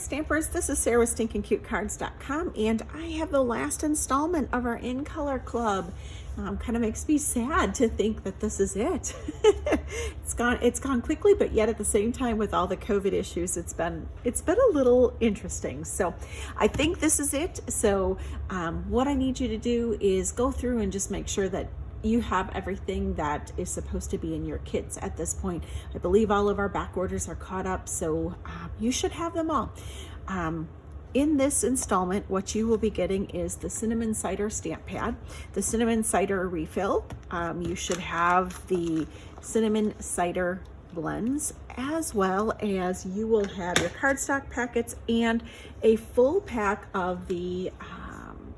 Stampers, this is Sarah with Stinkin'CuteCards.com, and I have the last installment of our In Color Club. Kind of makes me sad to think that this is it. It's gone quickly, but yet at the same time, with all the COVID issues, it's been a little interesting. So I think this is it. So what I need you to do is go through and just make sure that you have everything that is supposed to be in your kits at this point. I believe all of our back orders are caught up, so you should have them all. In this installment, what you will be getting is the Cinnamon Cider stamp pad, the Cinnamon Cider refill. You should have the Cinnamon Cider blends, as well as you will have your cardstock packets and a full pack of the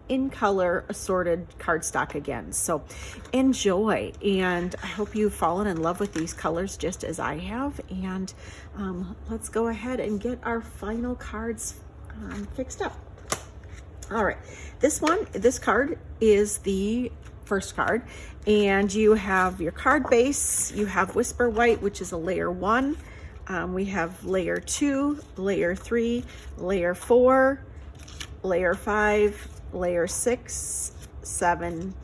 In Color assorted cardstock again. So enjoy, and I hope you've fallen in love with these colors just as I have. And let's go ahead and get our final cards fixed up. All right, this card is the first card, and you have your card base. You have Whisper White, which is a layer 1. We have layer 2, layer 3, layer 4, layer 5, layer 6, 7,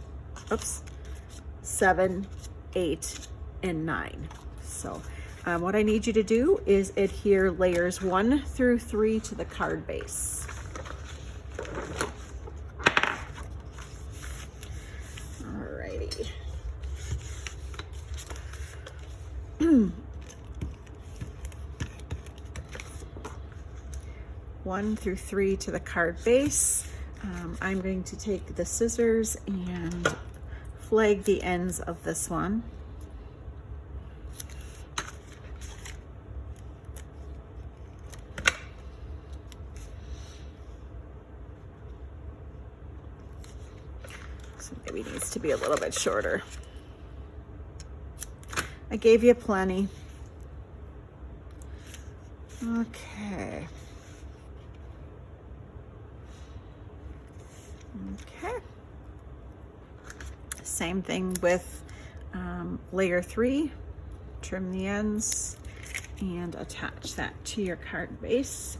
8, and 9. So what I need you to do is adhere layers 1 through 3 to the card base. Alrighty. 1 through 3 to the card base. I'm going to take the scissors and flag the ends of this one. So maybe it needs to be a little bit shorter. I gave you plenty. Okay. Okay. Same thing with layer 3. Trim the ends and attach that to your card base.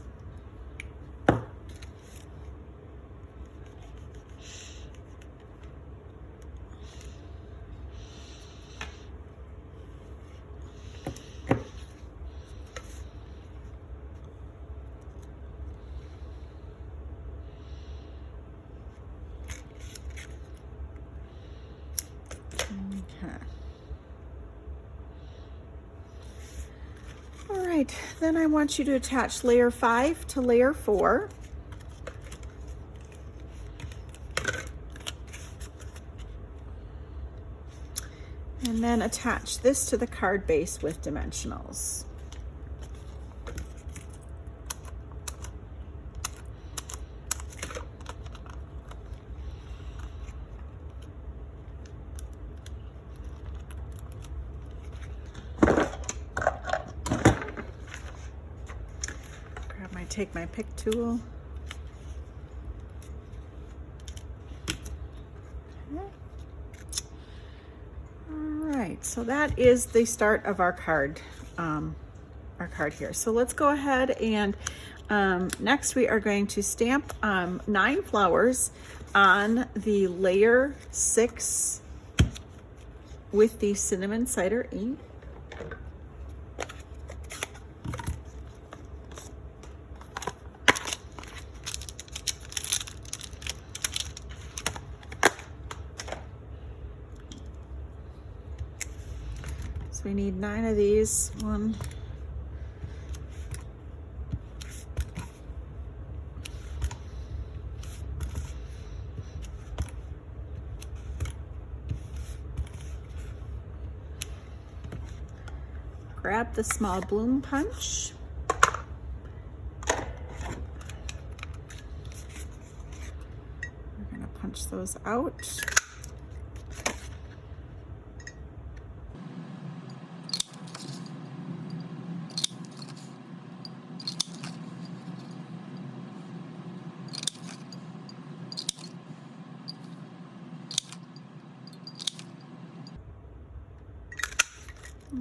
All right, then I want you to attach layer 5 to layer 4. And then attach this to the card base with dimensionals. Take my pick tool. Okay. All right, so that is the start of our card here. So let's go ahead and next we are going to stamp 9 flowers on the layer 6 with the Cinnamon Cider ink. So we need 9 of these. 1, grab the small bloom punch. We're going to punch those out.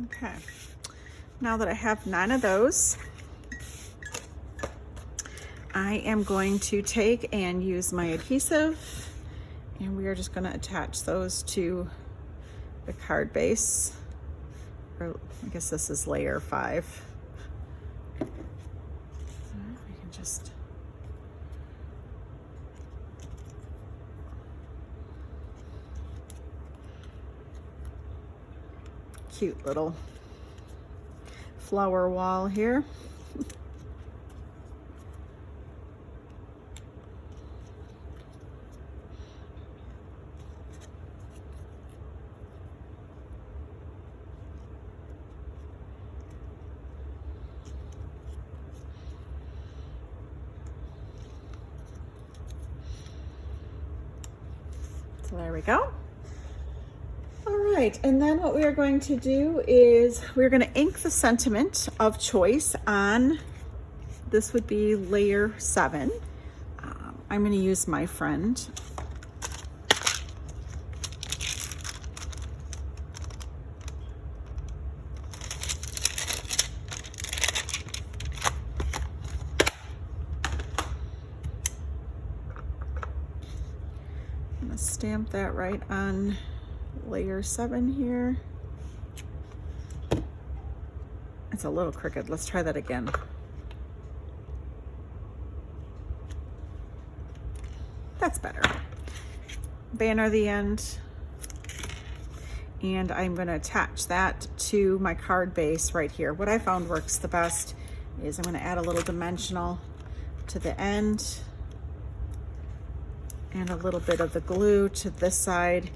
Okay, now that I have 9 of those, I am going to take and use my adhesive, and we are just going to attach those to the card base. Or I guess this is layer 5. We can just cute little flower wall here. So there we go. All right, and then what we are going to do is we're going to ink the sentiment of choice on, this would be layer 7. I'm going to use My Friend. I'm going to stamp that right on layer 7 here. It's a little crooked. Let's try that again. That's better. Banner the end. And I'm going to attach that to my card base right here. What I found works the best is I'm going to add a little dimensional to the end and a little bit of the glue to this side,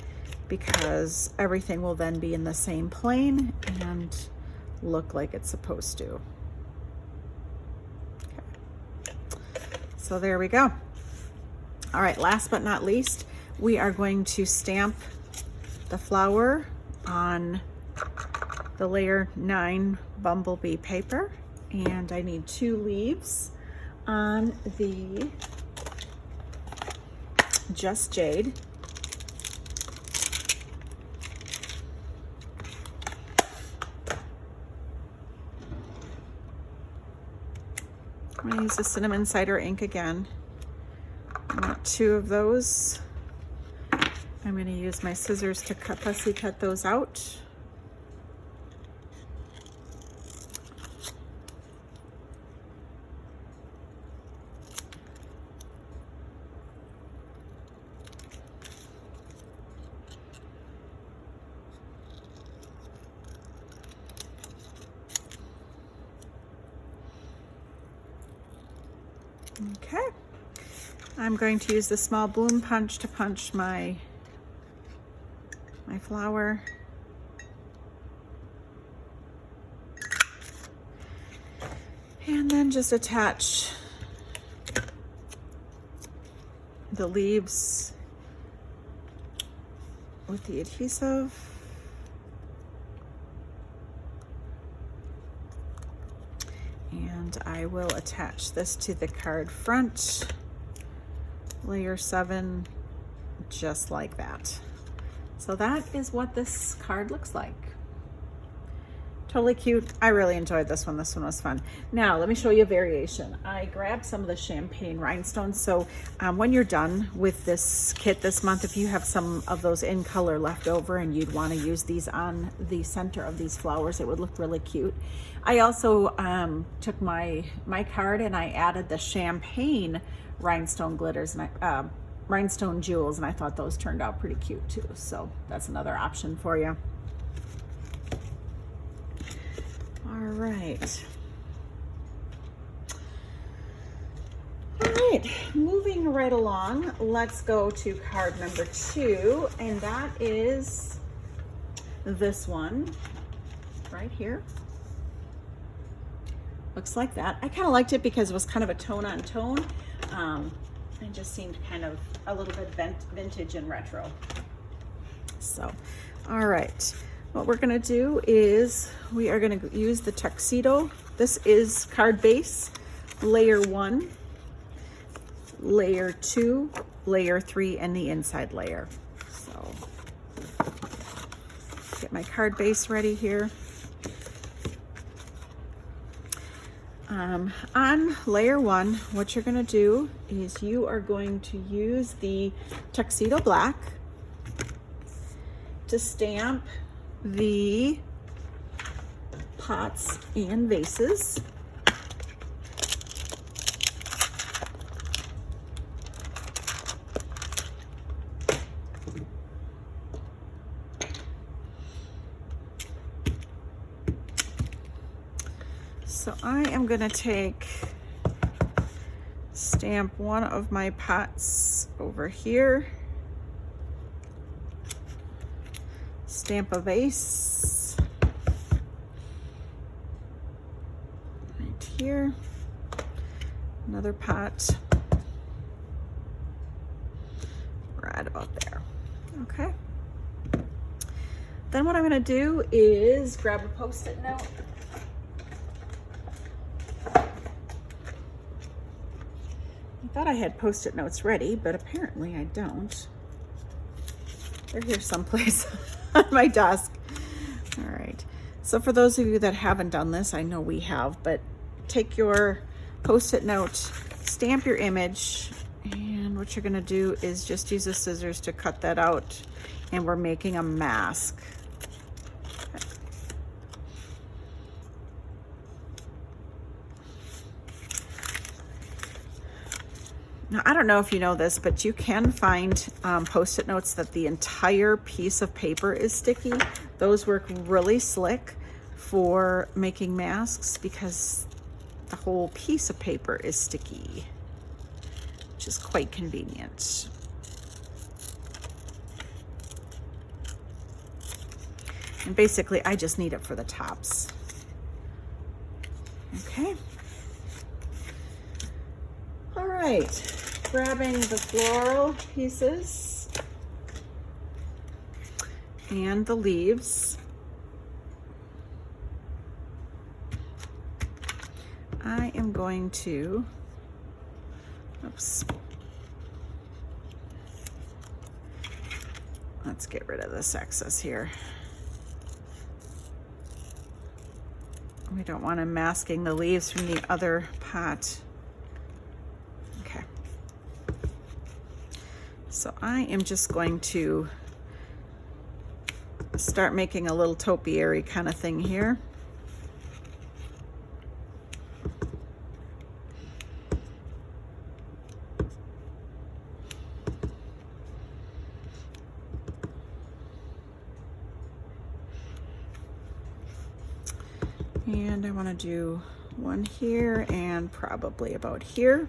because everything will then be in the same plane and look like it's supposed to. Okay. So there we go. All right, last but not least, we are going to stamp the flower on the layer 9 bumblebee paper, and I need 2 leaves on the Just Jade. I'm going to use the cinnamon cider ink again. I want 2 of those. I'm going to use my scissors to fussy cut those out. Okay, I'm going to use the small bloom punch to punch my flower. And then just attach the leaves with the adhesive. And I will attach this to the card front, layer 7, just like that. So that is what this card looks like. Totally cute. I really enjoyed this one. This one was fun. Now, let me show you a variation. I grabbed some of the champagne rhinestones. So when you're done with this kit this month, if you have some of those in color left over and you'd want to use these on the center of these flowers, it would look really cute. I also took my card and I added the champagne rhinestone glitters and rhinestone jewels, and I thought those turned out pretty cute too. So that's another option for you. All right. All right, moving right along, let's go to card number 2, and that is this one right here. Looks like that. I kind of liked it because it was kind of a tone on tone. It just seemed kind of a little bit vintage and retro. So, all right. What we're gonna do is we are gonna use the tuxedo. This is card base, layer 1, layer 2, layer 3, and the inside layer. So, get my card base ready here. On layer 1, what you're going to do is you are going to use the Tuxedo Black to stamp the pots and vases. So I am going to stamp one of my pots over here, stamp a vase right here, another pot right about there. Okay. Then what I'm going to do is grab a Post-it note. I thought I had Post-it notes ready, but apparently I don't. They're here someplace on my desk. All right. So for those of you that haven't done this, I know we have, but take your Post-it note, stamp your image, and what you're going to do is just use the scissors to cut that out, and we're making a mask. Now, I don't know if you know this, but you can find Post-it notes that the entire piece of paper is sticky. Those work really slick for making masks because the whole piece of paper is sticky, which is quite convenient. And basically, I just need it for the tops. Okay. All right. Grabbing the floral pieces and the leaves. I am going to, oops. Let's get rid of this excess here. We don't want them masking the leaves from the other pot. Okay. So I am just going to start making a little topiary kind of thing here. And I want to do one here and probably about here.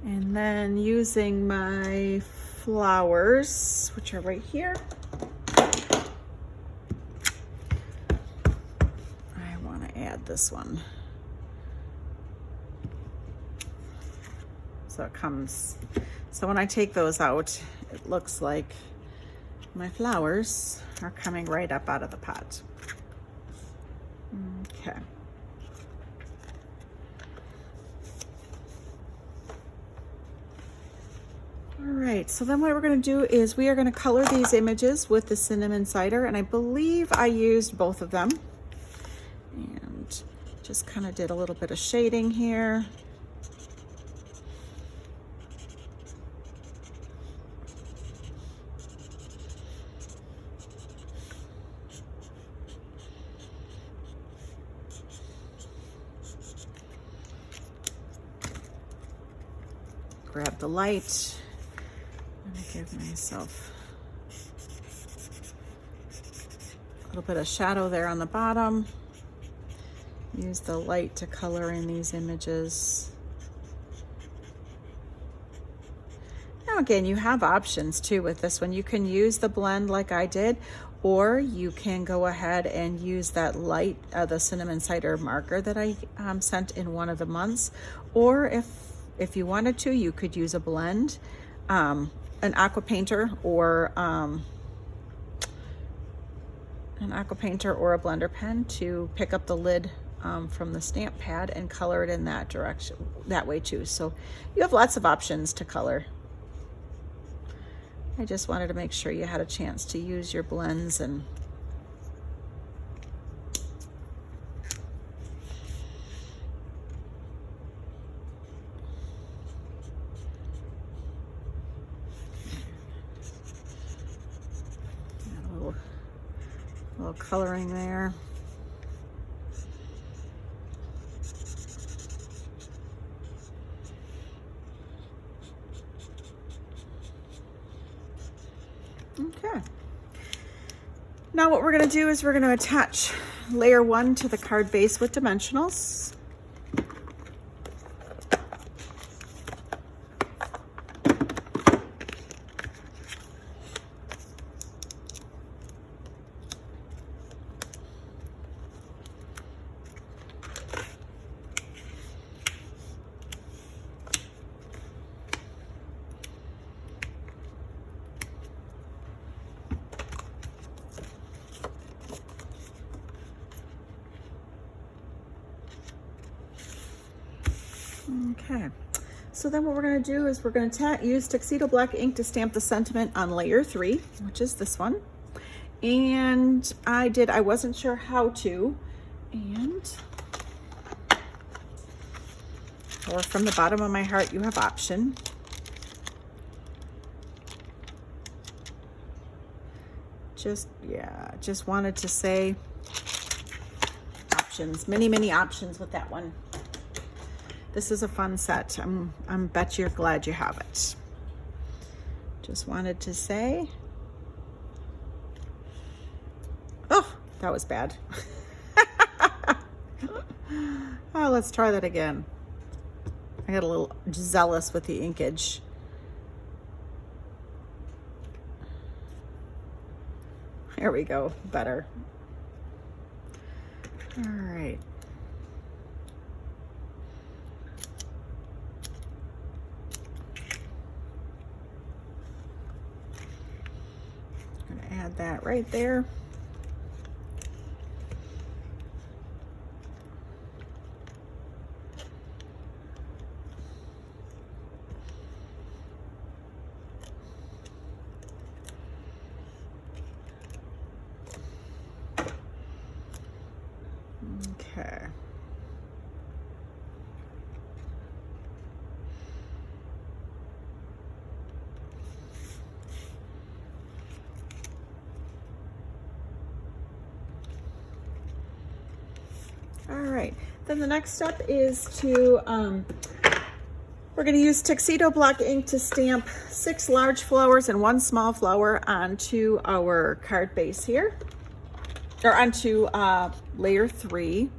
And then using my flowers, which are right here, I want to add this one. So it comes, so when I take those out, it looks like my flowers are coming right up out of the pot. Okay. All right, so then what we're going to do is we are going to color these images with the cinnamon cider, and I believe I used both of them. And just kind of did a little bit of shading here. Grab the light and give myself a little bit of shadow there on the bottom. Use the light to color in these images. Now again, you have options too with this one. You can use the blend like I did, or you can go ahead and use that light, the cinnamon cider marker that I sent in one of the months, or if you wanted to, you could use a blend, an aqua painter or a blender pen to pick up the lid from the stamp pad and color it in that direction, that way too. So you have lots of options to color. I just wanted to make sure you had a chance to use your blends and little coloring there. Okay. Now what we're going to do is we're going to attach layer 1 to the card base with dimensionals. Okay, so then what we're going to do is we're going to use Tuxedo Black ink to stamp the sentiment on layer 3, which is this one. And I wasn't sure how to, or from the bottom of my heart, you have option. Just wanted to say options, many options with that one. This is a fun set. I'm bet you're glad you have it. Just wanted to say, oh, that was bad. Oh, let's try that again. I got a little zealous with the inkage. There we go, better. All right. Add that right there. Okay. All right, then the next step is to, we're going to use Tuxedo Black ink to stamp 6 large flowers and 1 small flower onto our card base here, or onto layer 3.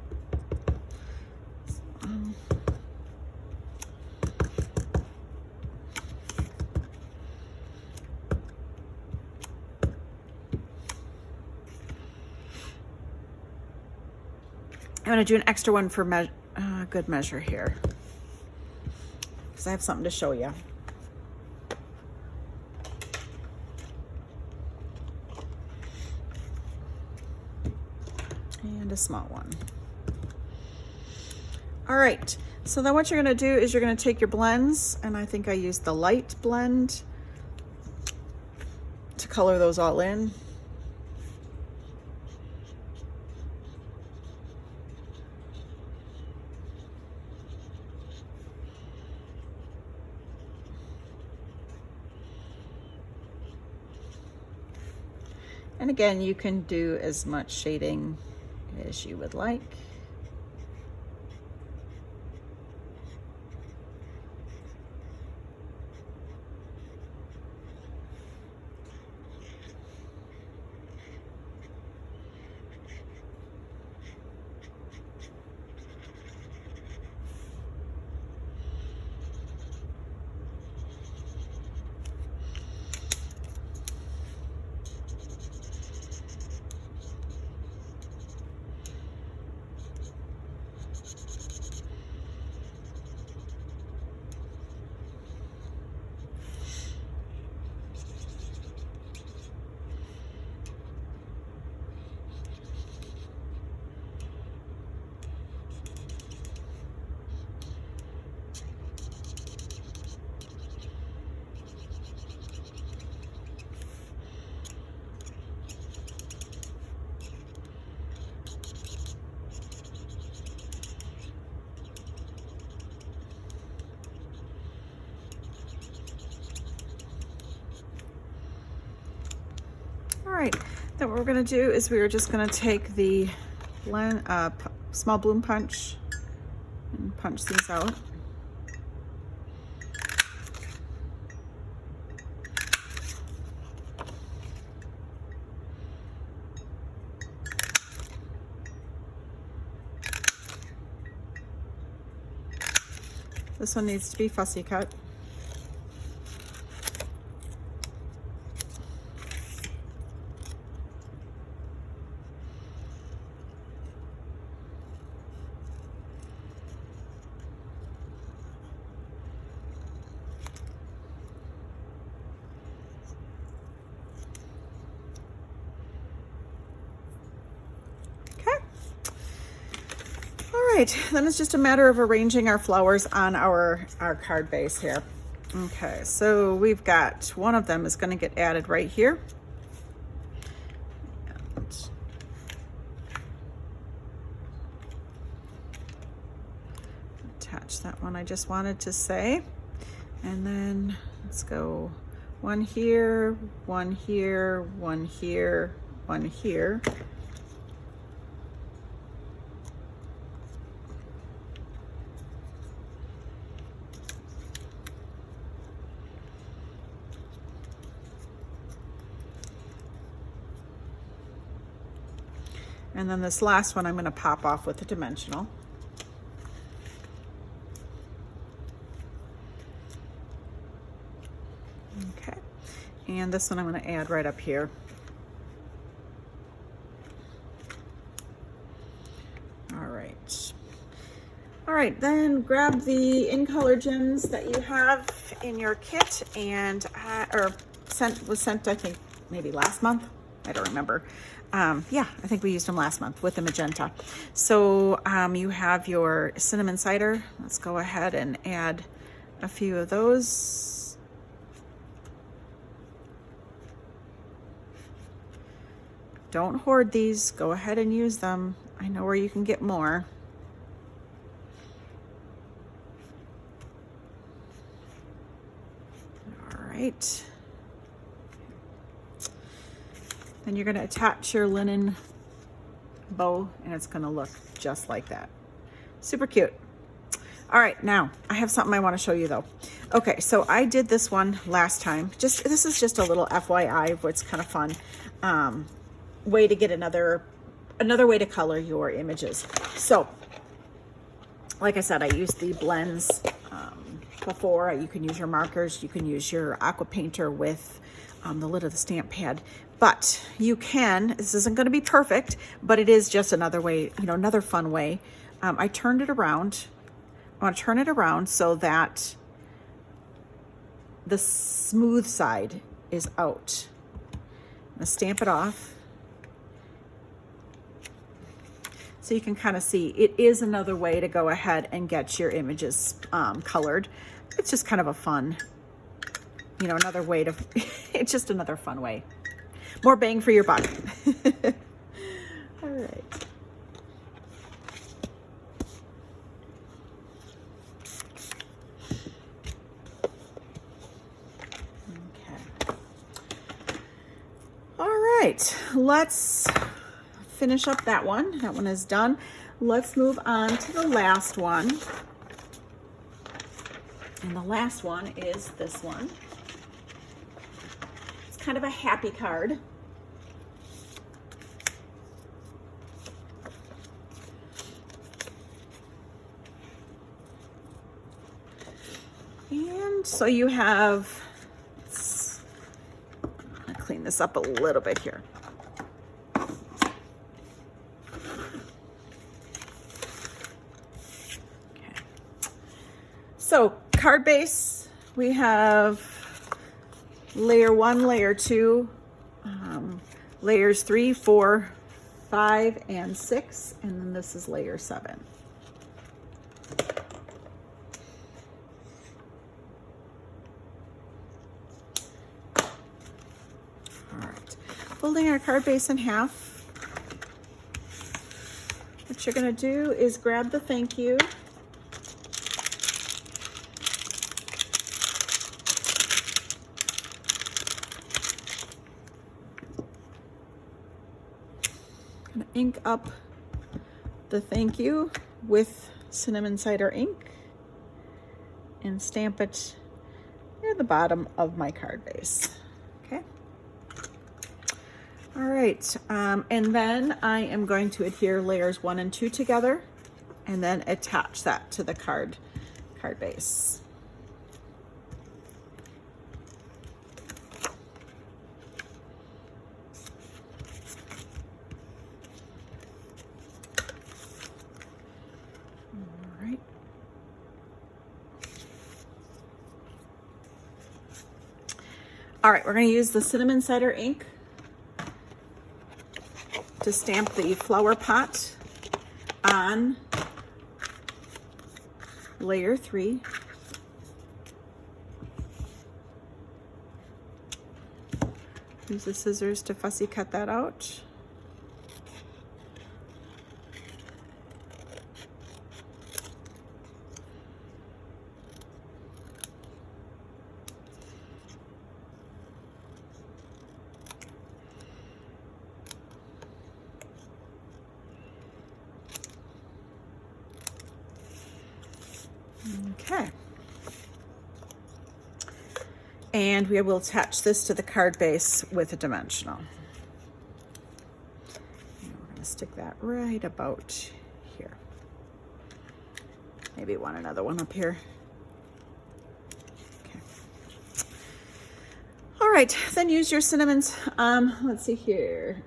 I'm going to do an extra one for good measure here, because I have something to show you. And a small one. All right, so then what you're going to do is you're going to take your blends, and I think I used the light blend to color those all in. And again, you can do as much shading as you would like. All right, then what we're gonna do is we are just gonna take the small bloom punch and punch these out. This one needs to be fussy cut. Then it's just a matter of arranging our flowers on our card base here. Okay, so we've got one of them is going to get added right here. And attach that one I just wanted to say. And then let's go one here, one here, one here, one here. And then this last one I'm going to pop off with a dimensional. Okay. And this one I'm going to add right up here. All right. All right, then grab the In Color gems that you have in your kit and was sent I think maybe last month. I don't remember. Yeah, I think we used them last month with the magenta. So you have your cinnamon cider. Let's go ahead and add a few of those. Don't hoard these. Go ahead and use them. I know where you can get more. All right. Then you're going to attach your linen bow and it's going to look just like that. Super cute. All right, now I have something I want to show you though. Okay, so I did this one last time. This is just a little FYI, what's kind of fun way to get another way to color your images. So like I said, I used the blends before. You can use your markers, you can use your aqua painter with the lid of the stamp pad. But you can, this isn't going to be perfect, but it is just another way, another fun way. I turned it around. I want to turn it around so that the smooth side is out. I'm going to stamp it off. So you can kind of see it is another way to go ahead and get your images colored. It's just kind of a fun, another way to, it's just another fun way. More bang for your buck. All right. Okay. All right, let's finish up that one. That one is done. Let's move on to the last one. And the last one is this one. Kind of a happy card. And so you have, I'll clean this up a little bit here. Okay. So card base, we have layer 1, layer 2, layers 3, 4, 5, and 6, and then this is layer 7. All right, folding our card base in half. What you're going to do is grab the thank you. gonna ink up the thank you with cinnamon cider ink and stamp it near the bottom of my card base. Okay. All right, and then I am going to adhere layers 1 and 2 together and then attach that to the card base. All right. All right, we're going to use the cinnamon cider ink to stamp the flower pot on layer 3. Use the scissors to fussy cut that out. Okay. And we will attach this to the card base with a dimensional. And we're going to stick that right about here. Maybe another one up here. Okay. All right, then use your cinnamons. Let's see here.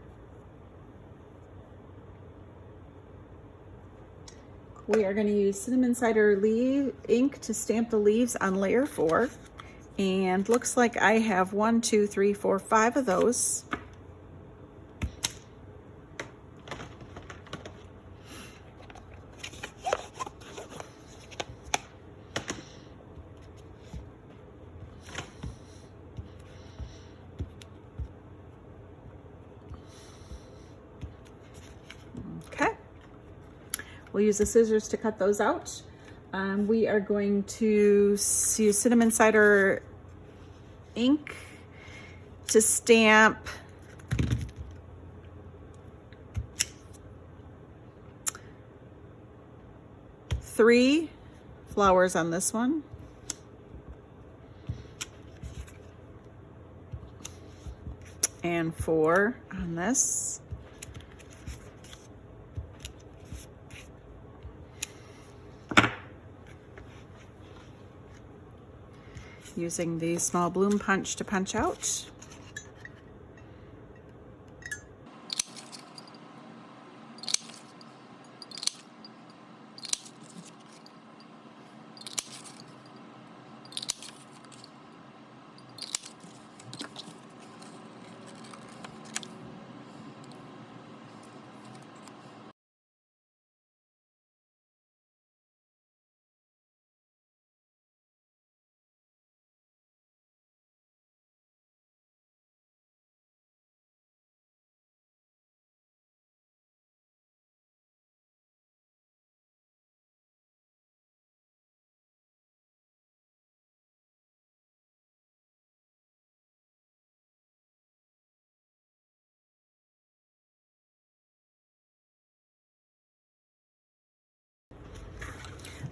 We are going to use cinnamon cider ink to stamp the leaves on layer 4. And looks like I have 1, 2, 3, 4, 5 of those. Okay. We'll use the scissors to cut those out. We are going to use cinnamon cider ink to stamp three flowers on this one. And 4 on this. Using the small bloom punch to punch out.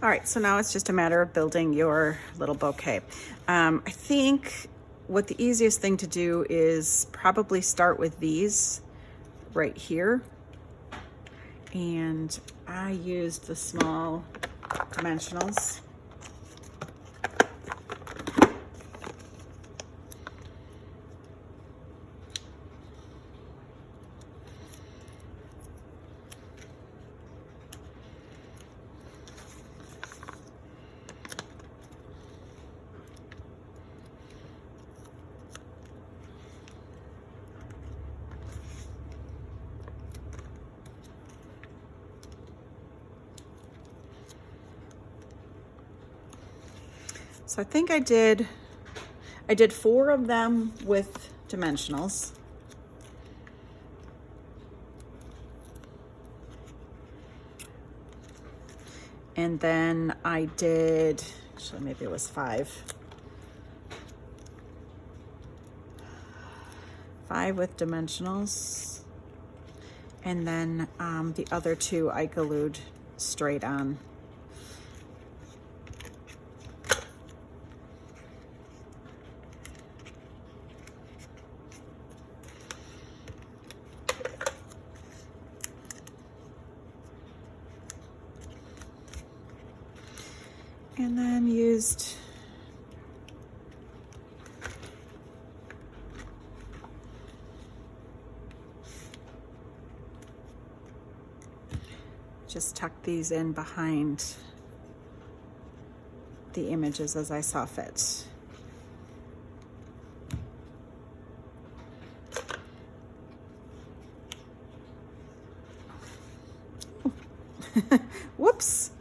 All right, so now it's just a matter of building your little bouquet. I think what the easiest thing to do is probably start with these right here. And I used the small dimensionals. So I think I did 4 of them with dimensionals. And then I did, actually maybe it was 5. 5 with dimensionals. And then the other two I glued straight on. And then used just tuck these in behind the images as I saw fit. Whoops.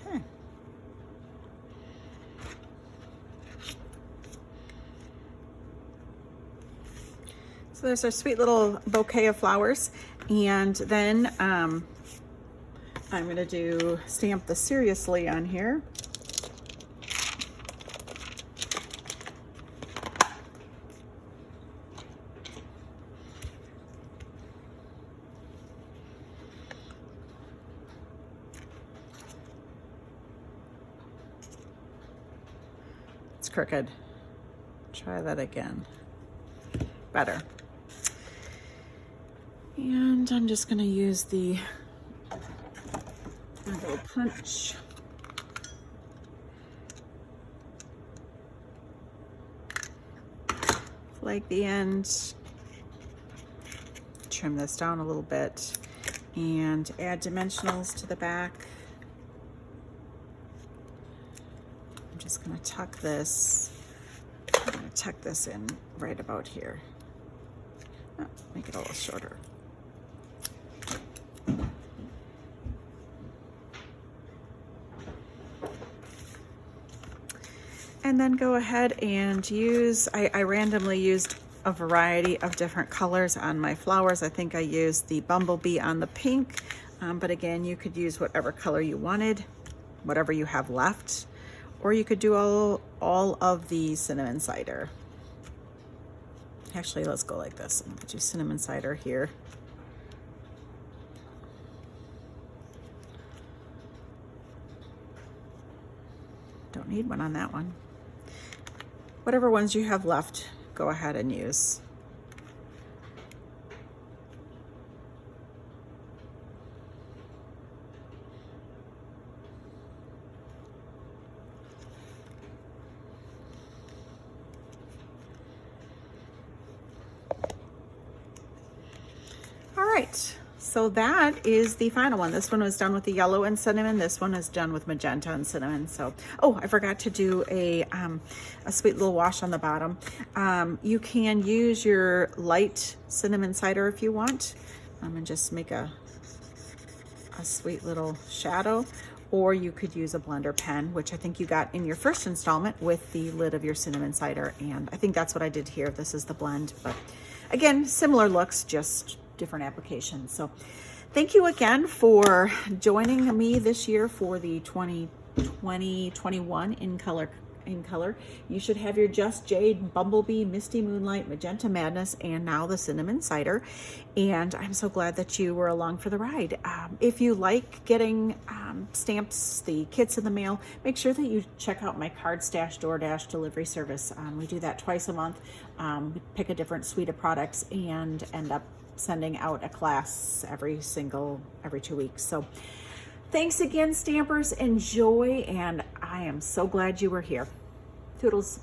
Okay. So there's our sweet little bouquet of flowers. And then I'm going to do stamp the seriously on here. Crooked. Try that again. Better. And I'm just going to use the little punch. Flake the end. Trim this down a little bit and add dimensionals to the back. I'm just going to tuck this. I'm going to tuck this in right about here. Oh, make it a little shorter. And then go ahead and use, I randomly used a variety of different colors on my flowers. I think I used the bumblebee on the pink, but again, you could use whatever color you wanted, whatever you have left, or you could do all of the cinnamon cider. Actually, let's go like this. I'm gonna do cinnamon cider here. Don't need one on that one. Whatever ones you have left, go ahead and use. All right, so that is the final one. This one was done with the yellow and cinnamon. This one is done with magenta and cinnamon. So, oh, I forgot to do a sweet little wash on the bottom. You can use your light cinnamon cider if you want, and just make a sweet little shadow. Or you could use a blender pen, which I think you got in your first installment with the lid of your cinnamon cider. And I think that's what I did here. This is the blend, but again, similar looks, just different applications. So thank you again for joining me this year for the 2020-21 in color. You should have your Just Jade, Bumblebee, Misty Moonlight, Magenta Madness, and now the Cinnamon Cider. And I'm so glad that you were along for the ride. If you like getting stamps, the kits in the mail, make sure that you check out my Card Stash DoorDash delivery service. We do that twice a month. We pick a different suite of products and end up sending out a class every 2 weeks. So thanks again, stampers. Enjoy, and I am so glad you were here. Toodles.